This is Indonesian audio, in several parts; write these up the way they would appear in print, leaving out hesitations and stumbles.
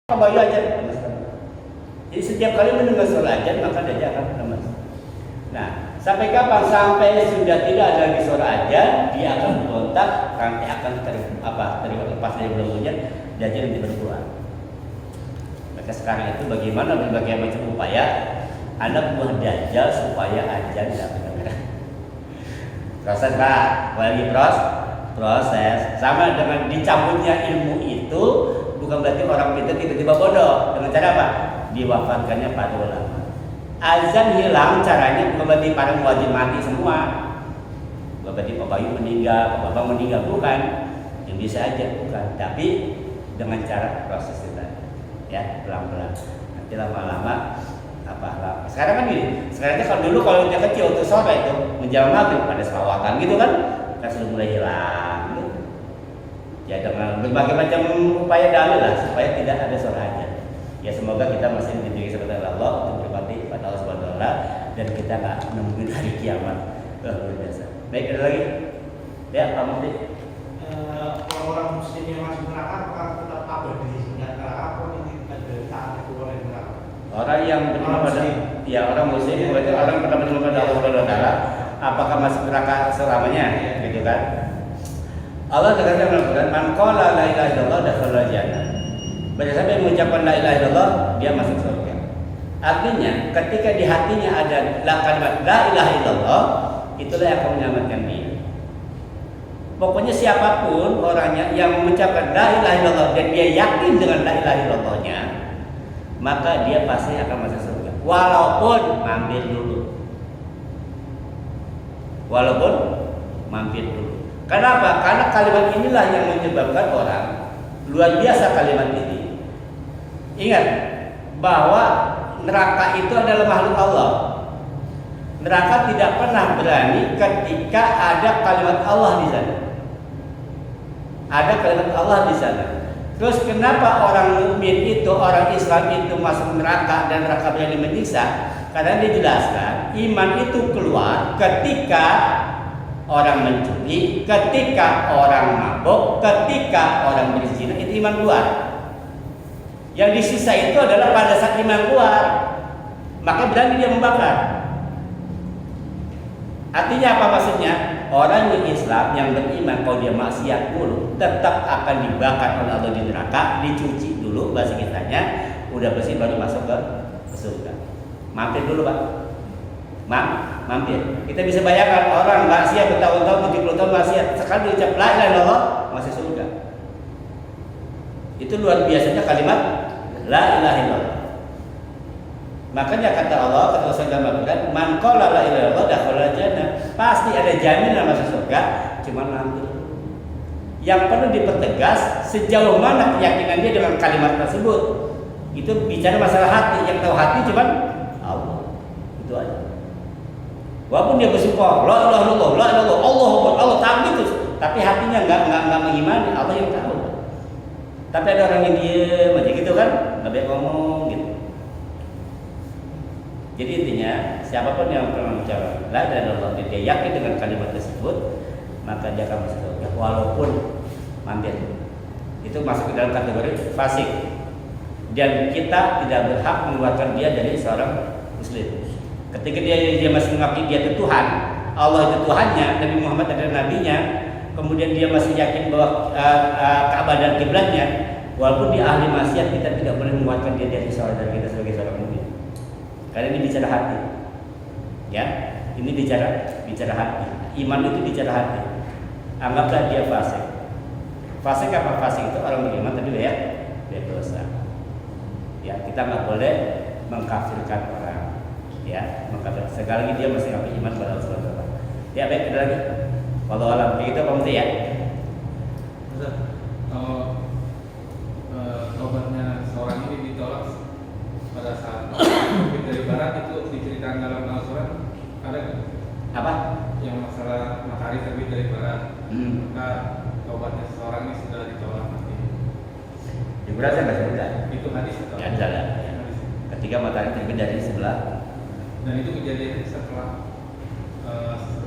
Bayu aja lemas. Jadi setiap kali mendengar suara ajan maka dia akan lemas. Nah, sampai kapan? Sampai sudah tidak ada lagi suara ajan, dia akan berontak, nanti akan terlepas dari bulan hujan, dajjal nanti berkeluar. Maka sekarang itu bagaimana berbagai macam upaya anak buah dajjal supaya ajan tidak kedengaran. Proses Pak, lagi proses sama dengan dicabutnya ilmu itu. Bukan berarti orang pintar tiba-tiba bodoh. Dengan cara apa? Diwafatkannya para ulama. Azan hilang caranya bukan berarti para muadzin mati semua. Bukan berarti Pak Bayu meninggal, Pak Bambang meninggal, bukan. Yang bisa aja bukan. Tapi dengan cara proses itu, ya pelan-pelan. Nanti lama-lama sekarang kan gini. Sekarang kalau dulu kalau dia kecil untuk sore itu menjelang maghrib pada selawatan gitu kan sudah mulai hilang. Ya dengan berbagai macam upaya dalil lah supaya tidak ada suara ajan. Ya semoga kita masih diberi kesempatan Allah untuk berbakti pada Allah Subhanahu wa taala dan kita nggak nemuin hari kiamat. Luar biasa. Baik, ada lagi? Ya, Pak Mufti. Orang muslim yang masuk neraka akan tetap abadi hingga neraka pun ini ada saat keluar dari neraka. Orang yang beriman pada orang muslim berarti orang pernah beriman pada Allah Subhanahu wa taala, apakah masuk neraka selamanya? Gitu kan? Allah tegaskan dalam Al-Quran, "Man qala la ilaha illallah dakhala jannah." Barang siapa yang mengucapkan la ilaha illallah, dia masuk surga. Artinya, ketika di hatinya ada kalimat la ilaha illallah, itulah yang akan menyelamatkan dia. Pokoknya siapapun orangnya yang mengucapkan la ilaha illallah dan dia yakin dengan la ilaha illallahnya, maka dia pasti akan masuk surga. Walaupun mampir dulu. Kenapa? Karena kalimat inilah yang menyebabkan orang luar biasa kalimat ini. Ingat bahwa neraka itu adalah makhluk Allah. Neraka tidak pernah berani ketika ada kalimat Allah di sana. Ada kalimat Allah di sana. Terus kenapa orang mukmin itu, orang Islam itu masuk neraka dan neraka berani menyiksa? Karena dijelaskan iman itu keluar ketika orang mencuri, ketika orang mabuk, ketika orang berzina, itu iman keluar. Yang disisa itu adalah pada saat iman keluar, maka berani dia membakar. Artinya apa maksudnya? Orang yang Islam yang beriman kalau dia maksiat dulu tetap akan dibakar oleh Allah di neraka, dicuci dulu bahasa kitanya, udah bersih baru masuk ke surga. Mampir dulu Pak. Mampir. Kita bisa bayangkan orang maksiat bertahun-tahun, 70 tahun maksiat, sekali ucap la ilaha illallah masih surga. Itu luar biasanya kalimat la ilaha illallah. Makanya kata Allah, kata Rasul dalam Al-Quran, "Man qala la ilaha illallah dakhala jannah." Pasti ada jaminan masuk surga, cuma nanti. Yang perlu dipertegas sejauh mana keyakinan dia dengan kalimat tersebut. Itu bicara masalah hati, yang tahu hati cuma Allah. Itu aja. Walaupun dia bersumpah la ilaha illallah, la ilaha illallah, Allahu akbar, Allah takbir terus, tapi hatinya enggak mengimani, Allah yang tahu. Tapi ada orang yang diam aja gitu kan, enggak banyak ngomong gitu. Jadi intinya siapapun yang pernah mengucapkan la ilaha illallah dan dia yakin dengan kalimat tersebut, maka dia akan masuk surga walaupun mampir. Itu masuk ke dalam kategori fasik. Dan kita tidak berhak mengeluarkan dia dari seorang muslim. Ketika dia masih mengakui dia itu Tuhan, Allah itu Tuhannya, Nabi Muhammad adalah nabinya, kemudian dia masih yakin bahwa Ka'bah dan kiblatnya, walaupun dia ahli maksiat, kita tidak boleh menguatkan dia dari kita sebagai seorang mukmin. Karena ini bicara hati. Ya, ini bicara hati. Iman itu bicara hati. Anggaplah dia fasik. Fasik apa? Fasik itu orang beriman tapi dia dosa. Ya, kita nggak boleh mengkafirkan orang. Ya, maka sekali lagi dia masih ngapain iman pada Allah SWT. Ya baik, ada lagi. Wallahu a'lam. Begitu Pak Mufti ya. Ustaz, kalau obatnya seorang ini ditolak pada saat dari barat itu diceritakan dalam Al-Quran ada nggak? Apa? Yang masalah matahari terbit dari barat, maka obatnya seorang ini sudah ditolak nanti. Di barat saya nggak sebutkan. Itu hadis atau? Ya, ada. Ya. Ketika matahari terbit dari sebelah. Dan itu kejadian setelah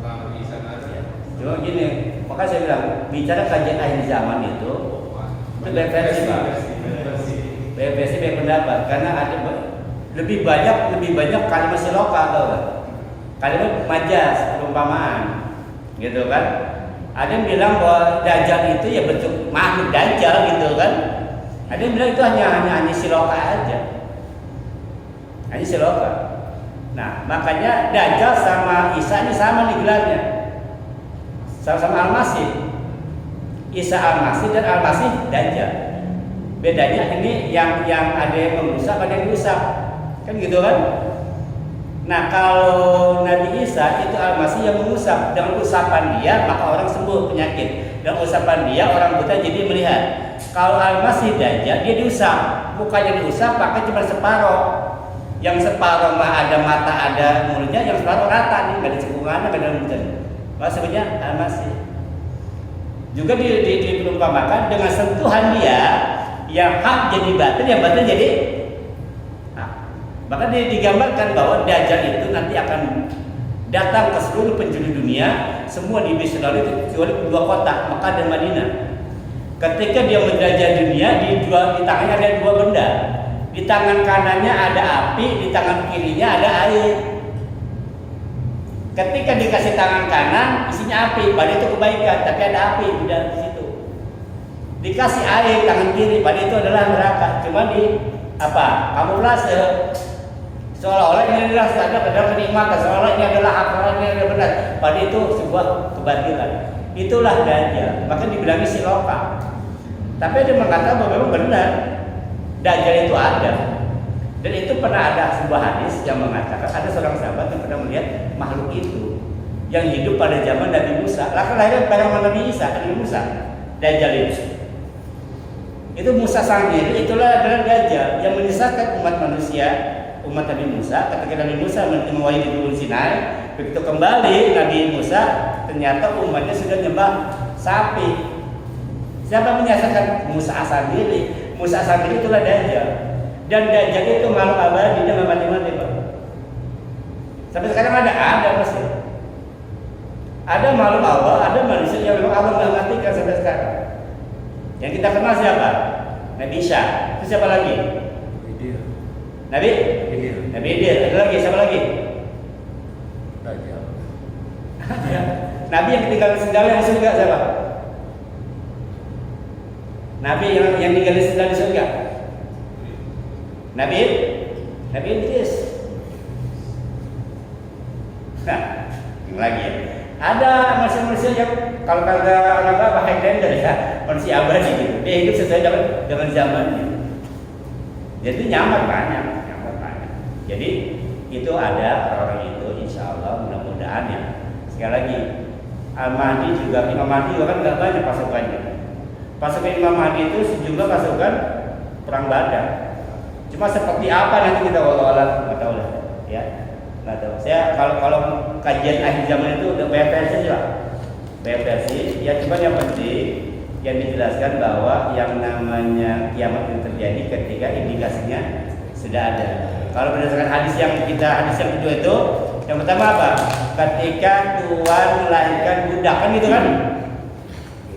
Nabi Isa ada. Ya. Cuma gini, maka saya bilang bicara kajian akhir zaman itu Banyak versi Pak. versi. Versi pendapat karena ada lebih banyak kalimat siloka atau kalimat majas perumpamaan gitu kan. Ada yang bilang bahwa dajjal itu ya bentuk makhluk dajjal gitu kan. Ada yang bilang itu hanya siloka aja, hanya siloka. Nah makanya dajjal sama Isa ini sama nih gelarnya, sama-sama Al-Masih. Isa Al-Masih dan Al-Masih dajjal. Bedanya ini yang ada yang mengusap, ada yang diusap, kan gitu kan? Nah kalau Nabi Isa itu Al-Masih yang mengusap, dengan usapan dia maka orang sembuh penyakit, dan usapan dia orang buta jadi melihat. Kalau Al-Masih dajjal dia diusap, mukanya diusap pakai cuma separoh, yang separoh mah ada mata ada mulutnya, yang separoh rata nih, nggak ada cekungan, nggak ada mulutnya. Maksudnya Al-Masih juga diperumpamakan dengan sentuhan dia. Yang hak jadi batin, yang batin jadi hak. Maka digambarkan bahwa dajjal itu nanti akan datang ke seluruh penjuru dunia, semua di Israel itu kecuali 2 kota, Mekah dan Madinah. Ketika dia menjelajah dunia, di tangannya ada 2 benda. Di tangan kanannya ada api, di tangan kirinya ada air. Ketika dikasih tangan kanan, isinya api, padahal itu kebaikan, tapi ada api di situ. Dikasih air tangan kiri, pada itu adalah neraka. Cuma di apa? Kamuflase. Seolah-olah ini adalah ada kenikmatan, seolah-olah ini adalah hak, ini adalah benar. Pada itu sebuah kebatilan. Itulah dajjal. Maka dibilangi siloka. Tapi ada yang mengatakan bahwa memang benar dajjal itu ada. Dan itu pernah ada sebuah hadis yang mengatakan ada seorang sahabat yang pernah melihat makhluk itu yang hidup pada zaman Nabi Musa. Lahir bareng Nabi Isa, Nabi Musa. Dajjal itu Musa sendiri, itulah adalah dajjal yang menyesatkan umat manusia, umat Nabi Musa. Ketika Nabi Musa menemui di Gunung Sinai, begitu kembali Nabi Musa, ternyata umatnya sudah nyembah sapi. Siapa menyesatkan? Musa sendiri. Musa sendiri itulah dajjal. Dan dajjal itu makhluk abadi, dia nggak mati-mati, Pak. Sampai sekarang ada masih. Ada makhluk Allah, ada manusia yang memang Allah nggak matikan sampai sekarang. Yang kita kenal siapa? Nabi Isa. Itu siapa lagi? Nabi Idir. Ada lagi siapa lagi? Nabi yang ketinggalan sendal yang di surga siapa? Nabi yang tinggal di sendal di surga. Nabi Idris. Nah, yang lagi ya. Ada manusia-manusia yang kalau kata orang apa Highlander ya, manusia abadi gitu. Dia hidup sesuai dengan zamannya. Jadi nyaman banyak. Jadi itu ada orang-orang itu, insya Allah mudah-mudahan ya. Sekali lagi, Al-Mahdi juga, Imam Mahdi juga kan nggak banyak pasukannya. Pasukan Imam Mahdi itu sejumlah pasukan perang Badar. Cuma seperti apa nanti kita walau nggak tahu lah, ya. Nggak tahu. Saya kalau kajian akhir zaman itu udah banyak versi juga. Banyak versi. Ya cuma yang penting yang dijelaskan bahwa yang namanya kiamat itu terjadi ketika indikasinya sudah ada. Kalau berdasarkan hadis yang kedua itu, yang pertama apa? Ketika Tuhan melahirkan budak, kan gitu kan?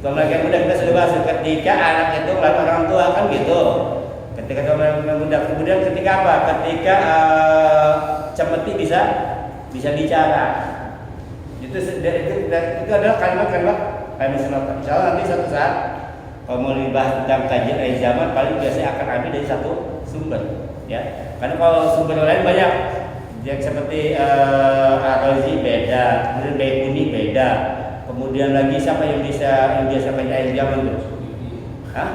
Tuhan melahirkan budak, kita sudah bahas. Ketika anak itu melahirkan orang tua, kan gitu. Ketika Tuhan melahirkan budak, kemudian ketika apa? Ketika cemeti bisa bicara. Itu adalah kalimat-kalimat silakan. Insya Allah nanti satu saat kalau mau dibahas tentang kajian akhir zaman, paling biasanya akan ambil dari satu sumber, ya. Karena kalau sumber lain banyak, yang seperti Ar-Razi beda, kemudian Baikuni beda, kemudian lagi siapa yang biasa kajian akhir zaman itu? Hah?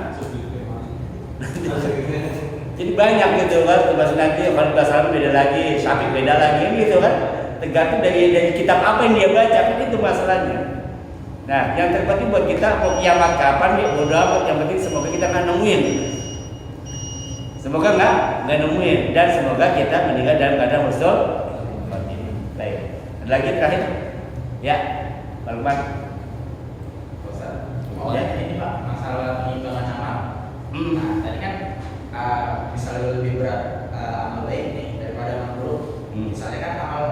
Jadi banyak gitu kan, terus nanti kalau bahasa beda lagi, Syafi'i beda lagi, gitu kan? Tergantung dari kitab apa yang dia baca, kan itu masalahnya. Nah, yang terpenting buat kita mau kiamat kapan nih, bodo amat, yang penting semoga kita nggak nemuin. Semoga nggak nemuin, dan semoga kita meninggal dalam keadaan husnul khotimah. Baik. Ada lagi terakhir? Ya, Pak Lukman. Ya, ini Pak, masalah penyimbangan amal. Nah, tadi kan misalnya lebih berat amal baik nih daripada amal buruk. Misalnya kan amal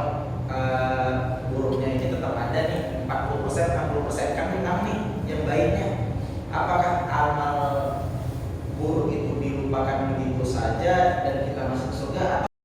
buruknya ini tetap ada nih 40%, 60% kan hilang nih yang baiknya. Apakah amal buruk itu dilupakan begitu saja dan